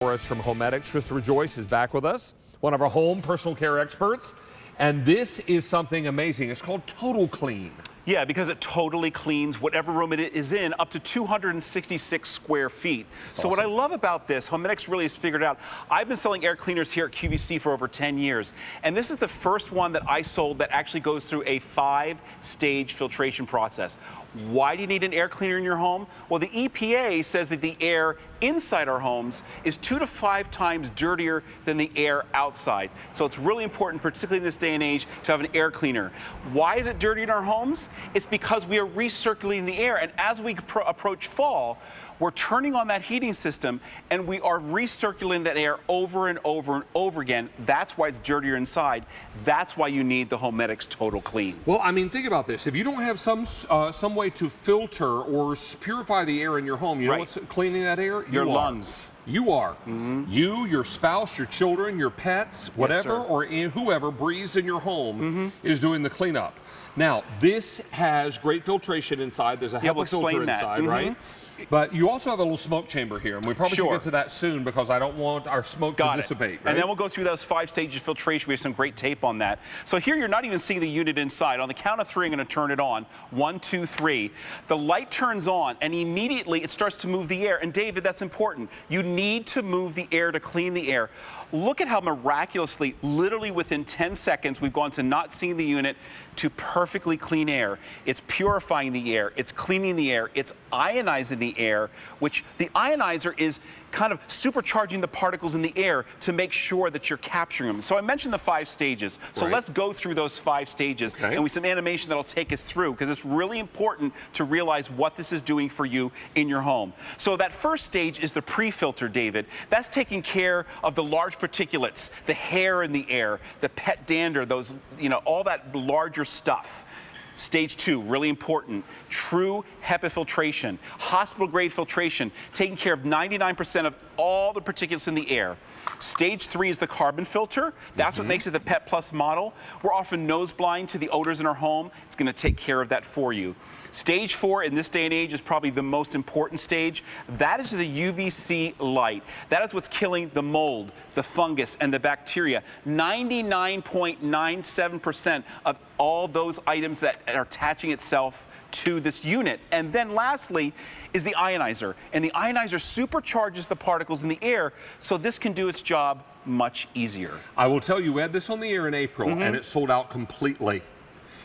For us from HoMedics, Christopher Joyce is back with us, one of our home personal care experts. And this is something amazing. It's called TotalClean. Yeah, because it totally cleans whatever room it is in, up to 266 square feet. That's so awesome. What I love about this, HoMedics really has figured out, I've been selling air cleaners here at QVC for over 10 years. And this is the first one that I sold that actually goes through a 5-stage filtration process. Why do you need an air cleaner in your home? Well, the EPA says that the air inside our homes is 2 to 5 times dirtier than the air outside. So it's really important, particularly in this day and age, to have an air cleaner. Why is it dirty in our homes? It's because we are recirculating the air, and as we approach fall, we're turning on that heating system and we are recirculating that air over and over and over again. That's why it's dirtier inside. That's why you need the HoMedics TotalClean. Well, I mean, think about this. If you don't have some way to filter or purify the air in your home, you know what's cleaning that air? Your lungs. You are. You, your spouse, your children, your pets, whatever, or whoever breathes in your home is doing the cleanup. Now, this has great filtration inside. There's a HEPA filter inside, right? But you also have a little smoke chamber here, and we probably should get to that soon because I don't want our smoke to dissipate. Right? And then we'll go through those 5 stages of filtration. We have some great tape on that. So here you're not even seeing the unit inside. On the count of 3, I'm going to turn it on. 1, 2, 3. The light turns on, and immediately it starts to move the air. And David, that's important. You need to move the air to clean the air. Look at how miraculously, literally within 10 seconds, we've gone to not seeing the unit to perfectly clean air. It's purifying the air, it's cleaning the air, it's ionizing the air, which the ionizer is kind of supercharging the particles in the air to make sure that you're capturing them. So I mentioned the 5 stages. So let's go through those 5 stages and with some animation that'll take us through, because it's really important to realize what this is doing for you in your home. So that first stage is the pre-filter, David. That's taking care of the large particulates, the hair in the air, the pet dander, those, all that larger stuff. Stage 2, really important, true HEPA filtration, hospital-grade filtration, taking care of 99% of all the particulates in the air. Stage 3 is the carbon filter. That's what makes it the PetPlus model. We're often nose blind to the odors in our home. It's going to take care of that for you. Stage 4 in this day and age is probably the most important stage. That is the UVC light. That is what's killing the mold, the fungus, and the bacteria. 99.97% of all those items that are attaching itself to this unit. And then lastly is the ionizer. And the ionizer supercharges the particles in the air, so this can do its job much easier. I will tell you, we had this on the air in April, and it sold out completely.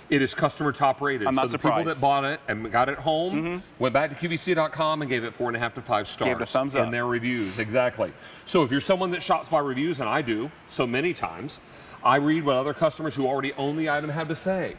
It is customer top rated. I'm not surprised. The people that bought it and got it home went back to QVC.com and gave it 4.5 to 5 stars. Gave it a thumbs up. In their reviews, exactly. So if you're someone that shops by reviews, and I do so many times, I read what other customers who already own the item have to say.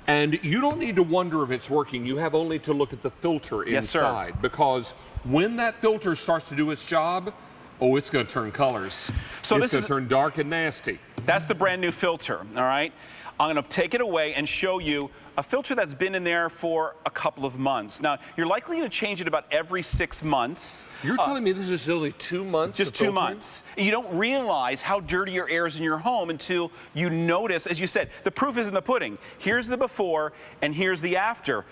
And you don't need to wonder if it's working. You have only to look at the filter inside. Because when that filter starts to do its job, it's going to turn colors. So it's going to turn dark and nasty. That's the brand new filter, all right? I'm going to take it away and show you a filter that's been in there for a couple of months. Now, you're likely to change it about every 6 months. You're telling me this is only 2 months? Just 2 months. You don't realize how dirty your air is in your home until you notice, as you said, the proof is in the pudding. Here's the before and here's the after.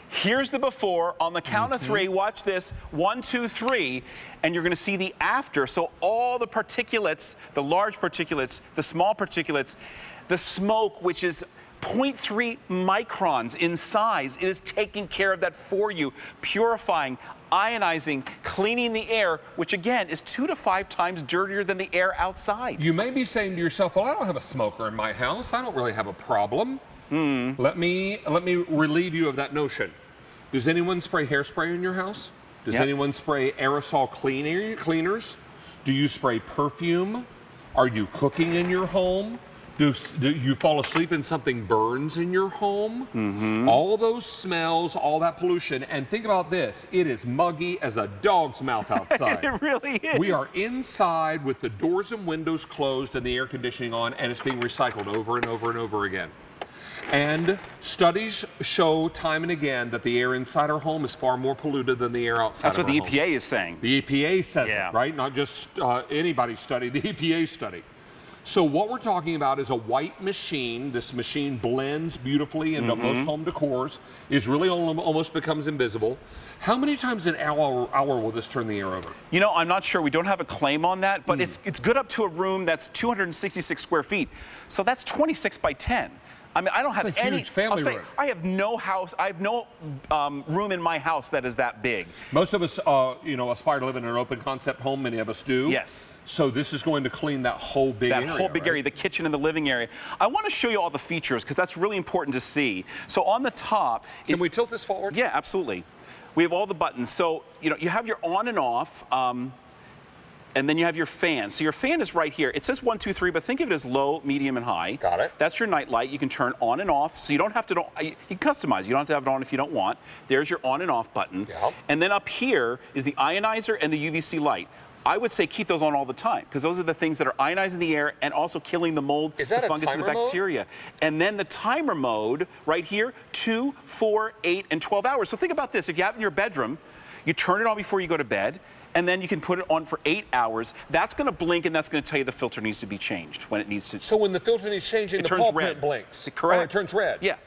Here's the before. On the count of 3, watch this. 1, 2, 3, and you're going to see the after. So all the particulates, the large particulates, the small particulates, the smoke, which is 0.3 microns in size, it is taking care of that for you, purifying, ionizing, cleaning the air, which again is 2 to 5 times dirtier than the air outside. You may be saying to yourself, well, I don't have a smoker in my house. I don't really have a problem. Let me relieve you of that notion. Does anyone spray hairspray in your house? Does anyone spray aerosol cleaners? Do you spray perfume? Are you cooking in your home? Do you fall asleep and something burns in your home? All those smells, all that pollution. And think about this. It is muggy as a dog's mouth outside. It really is. We are inside with the doors and windows closed and the air conditioning on, and it's being recycled over and over and over again. And studies show time and again that the air inside our home is far more polluted than the air outside That's of what our the home. EPA is saying. The EPA says it, right? Not just anybody's study, the EPA study. So what we're talking about is a white machine. This machine blends beautifully into most home decors. Is really almost becomes invisible. How many times an hour will this turn the air over? You know, I'm not sure. We don't have a claim on that, but it's good up to a room that's 266 square feet. So that's 26 by 10. I mean, I don't have any. Huge family room. I have no house. I have no room in my house that is that big. Most of us, you know, aspire to live in an open concept home. Many of us do. Yes. So this is going to clean that whole big area. That whole big area, the kitchen and the living area. I want to show you all the features because that's really important to see. So on the top, Can we tilt this forward? Yeah, absolutely. We have all the buttons. So you know, you have your on and off. And then you have your fan. So your fan is right here. It says 1, 2, 3, but think of it as low, medium, and high. Got it. That's your night light. You can turn on and off. So you don't have to, you can customize. You don't have to have it on if you don't want. There's your on and off button. Yep. And then up here is the ionizer and the UVC light. I would say keep those on all the time because those are the things that are ionizing the air and also killing the mold, the fungus, and the bacteria. And then the timer mode right here, 2, 4, 8, and 12 hours. So think about this. If you have it in your bedroom, you turn it on before you go to bed, and then you can put it on for 8 hours. That's going to blink, and that's going to tell you the filter needs to be changed when it needs to. So when the filter needs changing, the paw print blinks. Correct. Oh, it turns red. Yeah.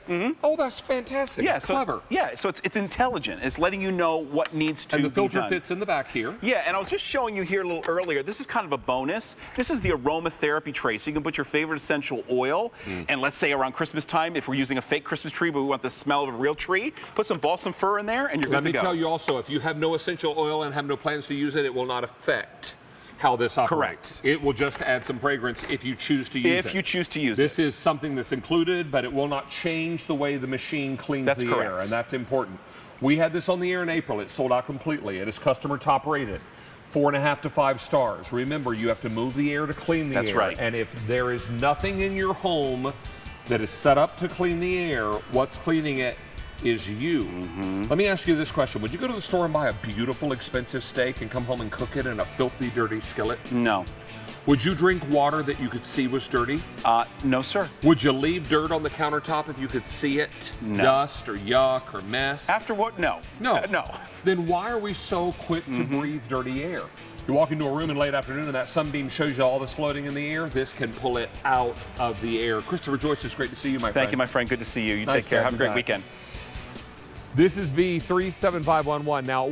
Oh, that's fantastic. Yeah, it's clever. Yeah, so it's intelligent. It's letting you know what needs to be done. And the filter fits in the back here. Yeah, and I was just showing you here a little earlier. This is kind of a bonus. This is the aromatherapy tray. So you can put your favorite essential oil, and let's say around Christmas time, if we're using a fake Christmas tree, but we want the smell of a real tree, put some balsam fir in there, and you're good to go. Let me tell you also, if you have no essential oil and have no plans to use it, it will not affect how this operates. Correct. It will just add some fragrance if you choose to use it. If you choose to use it. This is something that's included, but it will not change the way the machine cleans the air, and that's important. We had this on the air in April. It sold out completely. It is customer top rated. 4.5 to 5 stars. Remember, you have to move the air to clean the air. That's right. And if there is nothing in your home that is set up to clean the air, what's cleaning it is you. Let me ask you this question. Would you go to the store and buy a beautiful, expensive steak and come home and cook it in a filthy, dirty skillet? No. Would you drink water that you could see was dirty? No, sir. Would you leave dirt on the countertop if you could see it? No. Dust or yuck or mess? After what? No. No. No. Then why are we so quick to breathe dirty air? You walk into a room in late afternoon and that sunbeam shows you all this floating in the air. This can pull it out of the air. Christopher Joyce, it's great to see you, my friend. Thank you, my friend. Good to see you. You take care. Have a great weekend. This is V37511. Now,